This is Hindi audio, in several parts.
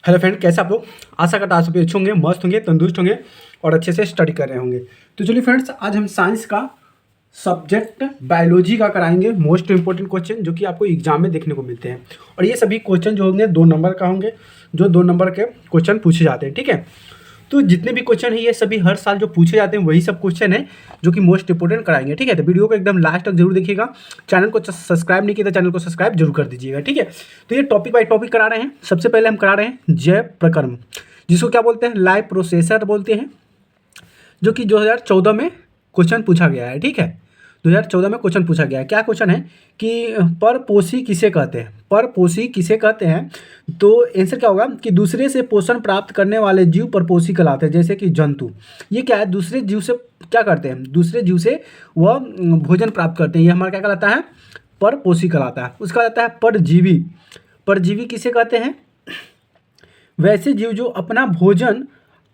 हेलो फ्रेंड, कैसे आप लोग? आशा करता आप सभी अच्छे होंगे, मस्त होंगे, तंदुरुस्त होंगे और अच्छे से स्टडी कर रहे होंगे। तो चलिए फ्रेंड्स, आज हम साइंस का सब्जेक्ट बायोलॉजी का कराएंगे। मोस्ट इंपॉर्टेंट क्वेश्चन जो कि आपको एग्जाम में देखने को मिलते हैं, और ये सभी क्वेश्चन जो होंगे 2 नंबर का होंगे, जो 2 नंबर के क्वेश्चन पूछे जाते हैं। ठीक है, तो जितने भी क्वेश्चन है ये सभी हर साल जो पूछे जाते हैं वही सब क्वेश्चन है जो कि मोस्ट इंपोर्टेंट कराएंगे। ठीक है, तो वीडियो को एकदम लास्ट तक जरूर देखिएगा। चैनल को सब्सक्राइब नहीं किया तो चैनल को सब्सक्राइब जरूर कर दीजिएगा। ठीक है, तो ये टॉपिक बाय टॉपिक करा रहे हैं। सबसे पहले हम करा रहे हैं जैव प्रक्रम, जिसको क्या बोलते हैं, लाइव प्रोसेसर बोलते हैं, जो कि 2014 में क्वेश्चन पूछा गया है। ठीक है, 2014 में क्वेश्चन पूछा गया है। क्या क्वेश्चन है कि परपोषी किसे कहते हैं? परपोषी किसे कहते हैं? तो आंसर क्या होगा कि दूसरे से पोषण प्राप्त करने वाले जीव परपोषी कहलाते हैं, जैसे कि जंतु। ये क्या है, दूसरे जीव से क्या करते हैं, दूसरे जीव से वह भोजन प्राप्त करते हैं। ये हमारा क्या कहलाता है, परपोषी कहलाता है। उसका कहलाता है परजीवी। परजीवी किसे कहते हैं? वैसे जीव जो अपना भोजन,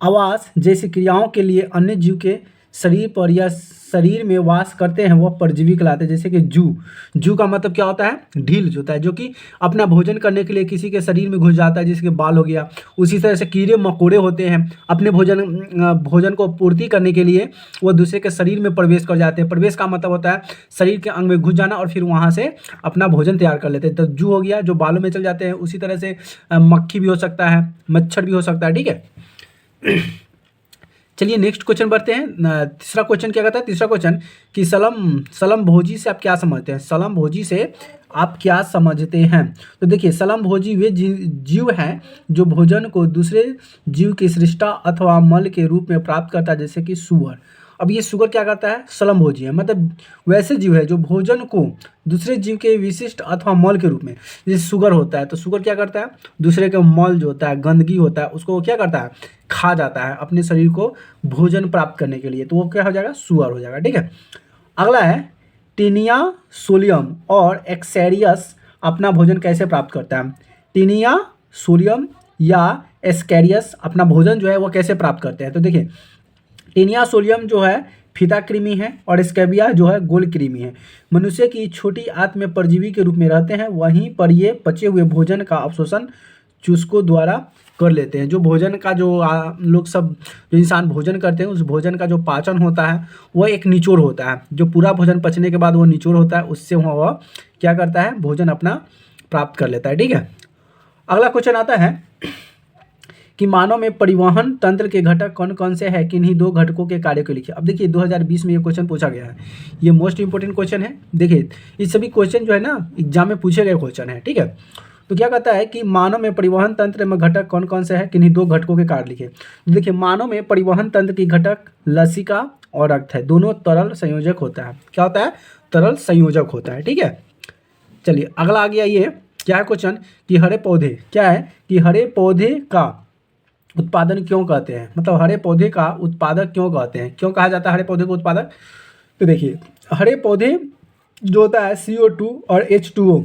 आवास जैसी क्रियाओं के लिए अन्य जीव के शरीर पर या शरीर में वास करते हैं, वह परजीवी कहलाते हैं। जैसे कि जू। जू का मतलब क्या होता है? ढील होता है, जो कि अपना भोजन करने के लिए किसी के शरीर में घुस जाता है, जिसके बाल हो गया। उसी तरह से कीड़े मकोड़े होते हैं, अपने भोजन को पूर्ति करने के लिए वह दूसरे के शरीर में प्रवेश कर जाते हैं। प्रवेश का मतलब होता है शरीर के अंग में घुस जाना और फिर वहाँ से अपना भोजन तैयार कर लेते हैं। तो जू हो गया, जो बालों में चल जाते हैं। उसी तरह से मक्खी भी हो सकता है, मच्छर भी हो सकता है। ठीक है, चलिए नेक्स्ट क्वेश्चन बढ़ते हैं। तीसरा क्वेश्चन क्या कहता है? तीसरा क्वेश्चन कि सलम भोजी से आप क्या समझते हैं? सलम भोजी से आप क्या समझते हैं? तो देखिए, सलम भोजी वे जीव हैं जो भोजन को दूसरे जीव की सृष्टा अथवा मल के रूप में प्राप्त करता है, जैसे कि सुअर। अब ये सुअर क्या करता है? सलम भोजी है, मतलब वैसे जीव है जो भोजन को दूसरे जीव के विशिष्ट अथवा मल के रूप में, जैसे सुअर होता है तो सुअर क्या करता है, दूसरे का मल जो होता है, गंदगी होता है, उसको वो क्या करता है, खा जाता है अपने शरीर को भोजन प्राप्त करने के लिए। तो वो क्या हो जाएगा? सुअर हो जाएगा। ठीक है, अगला है टीनिया सोलियम और एक्सेरियस अपना भोजन कैसे प्राप्त करता है? टीनिया सोलियम या एस्केरियस अपना भोजन जो है वो कैसे प्राप्त करते हैं? तो देखिए, टीनिया सोलियम जो है फीता कृमि है और स्कैबिया जो है गोल कृमि है। मनुष्य की छोटी आंत में परजीवी के रूप में रहते हैं, वहीं पर ये पचे हुए भोजन का अवशोषण चूसकों द्वारा कर लेते हैं। जो भोजन का जो लोग सब जो इंसान भोजन करते हैं, उस भोजन का जो पाचन होता है वह एक निचोड़ होता है। जो पूरा भोजन पचने के बाद वो निचोड़ होता है, उससे वह क्या करता है, भोजन अपना प्राप्त कर लेता है। ठीक है, अगला क्वेश्चन आता है कि मानव में परिवहन तंत्र के घटक कौन कौन से हैं, किन्हीं 2 घटकों के कार्य को लिखिए। अब देखिए 2020 में ये क्वेश्चन पूछा गया है, ये मोस्ट इंपोर्टेंट क्वेश्चन है। देखिए ये सभी क्वेश्चन जो है ना एग्जाम में पूछे गए क्वेश्चन है। ठीक है, तो क्या कहता है कि मानव में परिवहन तंत्र में घटक कौन कौन से हैं, किन्हीं 2 घटकों के कार्य लिखिए। देखिए, मानव में परिवहन तंत्र की घटक लसिका और रक्त है, दोनों तरल संयोजक होता है। क्या होता है? तरल संयोजक होता है। ठीक है, चलिए अगला आ गया, ये क्या है क्वेश्चन कि हरे पौधे, क्या है कि हरे पौधे का उत्पादन क्यों कहते हैं, मतलब हरे पौधे का उत्पादक क्यों कहते हैं, क्यों कहा जाता है हरे पौधे को उत्पादक? तो देखिए, हरे पौधे जो होता है CO2 और H2O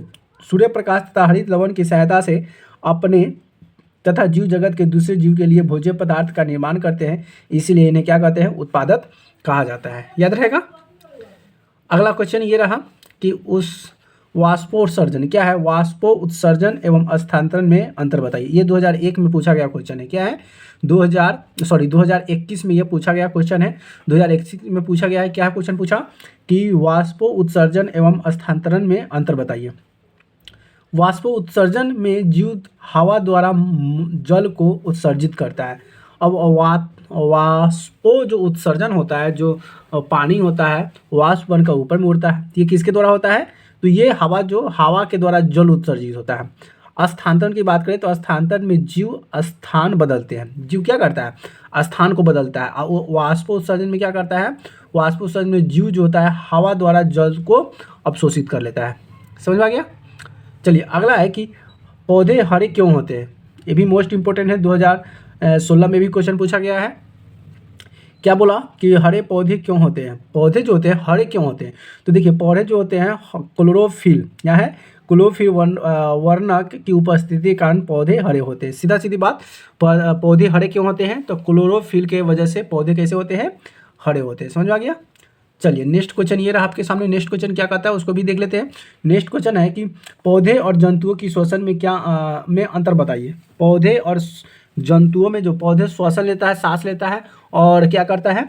सूर्य प्रकाश तथा हरित लवण की सहायता से अपने तथा जीव जगत के दूसरे जीव के लिए भोज्य पदार्थ का निर्माण करते हैं, इसीलिए इन्हें क्या कहते हैं, उत्पादक कहा जाता है। याद रहेगा। अगला क्वेश्चन ये रहा कि उस वाष्पोत्सर्जन, क्या है, वाष्पो उत्सर्जन एवं स्थानांतरण में अंतर बताइए। ये 2001 में पूछा गया क्वेश्चन है। क्या है, 2021 में ये पूछा गया क्वेश्चन है। 2021 में पूछा गया है, क्या क्वेश्चन पूछा कि वाष्पो उत्सर्जन एवं स्थानांतरण में अंतर बताइए। वाष्पो उत्सर्जन में जीव हवा द्वारा जल को उत्सर्जित करता है। अब वाष्पो जो उत्सर्जन होता है, जो पानी होता है वाष्प बनकर ऊपर में उड़ता है, ये किसके द्वारा होता है? तो ये हवा के द्वारा जल उत्सर्जित होता है। स्थानांतरण की बात करें तो स्थानांतरण में जीव स्थान बदलते हैं। जीव क्या करता है? स्थान को बदलता है। वाष्पोत्सर्जन में क्या करता है? वाष्पोत्सर्जन में जीव जो होता है हवा द्वारा जल को अवशोषित कर लेता है। समझ में आ गया। चलिए अगला है कि पौधे हरे क्यों होते हैं। ये भी मोस्ट इंपोर्टेंट है, 2016 में भी क्वेश्चन पूछा गया है। क्या बोला कि हरे पौधे क्यों होते हैं, पौधे जो होते हैं हरे क्यों होते हैं? तो देखिए, पौधे जो होते हैं क्लोरोफिल, क्या है, क्लोरोफिल वर्णक की उपस्थिति के कारण पौधे हरे होते हैं। सीधा सीधी बात, पौधे हरे क्यों होते हैं? तो क्लोरोफिल के वजह से पौधे कैसे होते हैं, हरे होते हैं। समझ में आ गया। चलिए नेक्स्ट क्वेश्चन ये रहा आपके सामने। नेक्स्ट क्वेश्चन क्या कहता है उसको भी देख लेते हैं। नेक्स्ट क्वेश्चन है कि पौधे और जंतुओं की श्वसन में क्या में अंतर बताइए। पौधे और जंतुओं में, जो पौधे श्वसन लेता है, सांस लेता है, और क्या करता है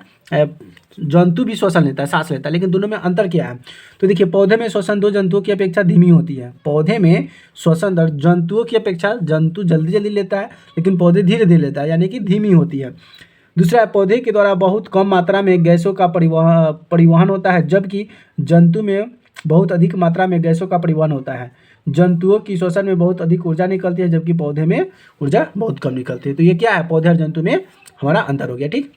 जंतु भी श्वसन लेता है, सांस लेता है, लेकिन दोनों में अंतर क्या है। तो देखिए पौधे में श्वसन दो जंतुओं की अपेक्षा धीमी होती है। पौधे में श्वसन दर जंतुओं की अपेक्षा, जंतु जल्दी जल्दी लेता है लेकिन पौधे धीरे धीरे लेता है, यानी कि धीमी होती है। दूसरा है पौधे के द्वारा बहुत कम मात्रा में गैसों का परिवहन होता है, जबकि जंतु में बहुत अधिक मात्रा में गैसों का परिवहन होता है। जंतुओं की श्वसन में बहुत अधिक ऊर्जा निकलती है, जबकि पौधे में ऊर्जा बहुत कम निकलती है। तो ये क्या है, पौधे और जंतु में हमारा अंतर हो गया। ठीक,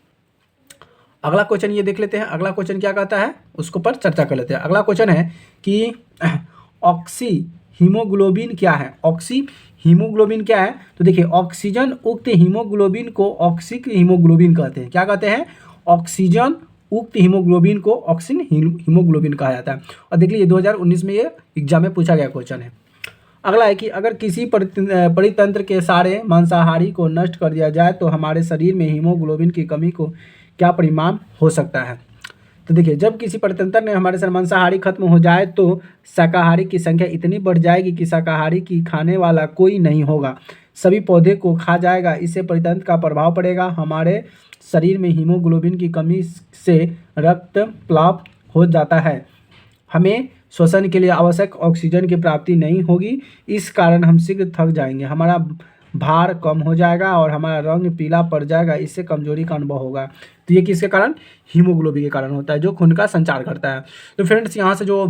अगला क्वेश्चन ये देख लेते हैं। अगला क्वेश्चन क्या कहता है उसको पर चर्चा कर लेते हैं। अगला क्वेश्चन है कि ऑक्सी हीमोग्लोबिन क्या है। ऑक्सी हीमोग्लोबिन क्या है। तो देखिए ऑक्सीजन उक्त हीमोग्लोबिन को ऑक्सिक हीमोग्लोबिन कहते हैं। क्या कहते हैं, ऑक्सीजन उक्त हीमोग्लोबिन को ऑक्सिन हीमोग्लोबिन कहा जाता है। और देख लीजिए 2019 में ये एग्जाम में पूछा गया क्वेश्चन है। अगला है कि अगर किसी परितंत्र के सारे मांसाहारी को नष्ट कर दिया जाए तो हमारे शरीर में हीमोग्लोबिन की कमी को क्या परिणाम हो सकता है। तो देखिए जब किसी परितंत्र में हमारे सर मांसाहारी खत्म हो जाए तो शाकाहारी की संख्या इतनी बढ़ जाएगी कि शाकाहारी की खाने वाला कोई नहीं होगा, सभी पौधे को खा जाएगा। इससे परितंत्र का प्रभाव पड़ेगा। हमारे शरीर में हीमोग्लोबिन की कमी से रक्त प्लाव हो जाता है, हमें श्वसन के लिए आवश्यक ऑक्सीजन की प्राप्ति नहीं होगी। इस कारण हम शीघ्र थक जाएंगे, हमारा भार कम हो जाएगा और हमारा रंग पीला पड़ जाएगा। इससे कमजोरी का अनुभव होगा। तो ये किसके कारण, हीमोग्लोबिन के कारण होता है, जो खून का संचार करता है। तो फ्रेंड्स यहाँ से जो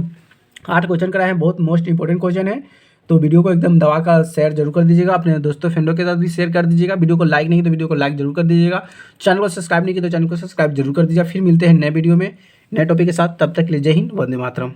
8 क्वेश्चन कराए हैं बहुत मोस्ट इंपॉर्टेंट क्वेश्चन है। तो वीडियो को एकदम दबा कर शेयर जरूर कर दीजिएगा, अपने दोस्तों फ्रेंडों के साथ भी शेयर कर दीजिएगा। वीडियो को लाइक नहीं तो वीडियो को लाइक जरूर कर दीजिएगा। चैनल को सब्सक्राइब नहीं किया तो चैनल को सब्सक्राइब जरूर कर दीजिएगा। फिर मिलते हैं नए वीडियो में नए टॉपिक के साथ, तब तक के लिए जय हिंद, वंदे मातरम।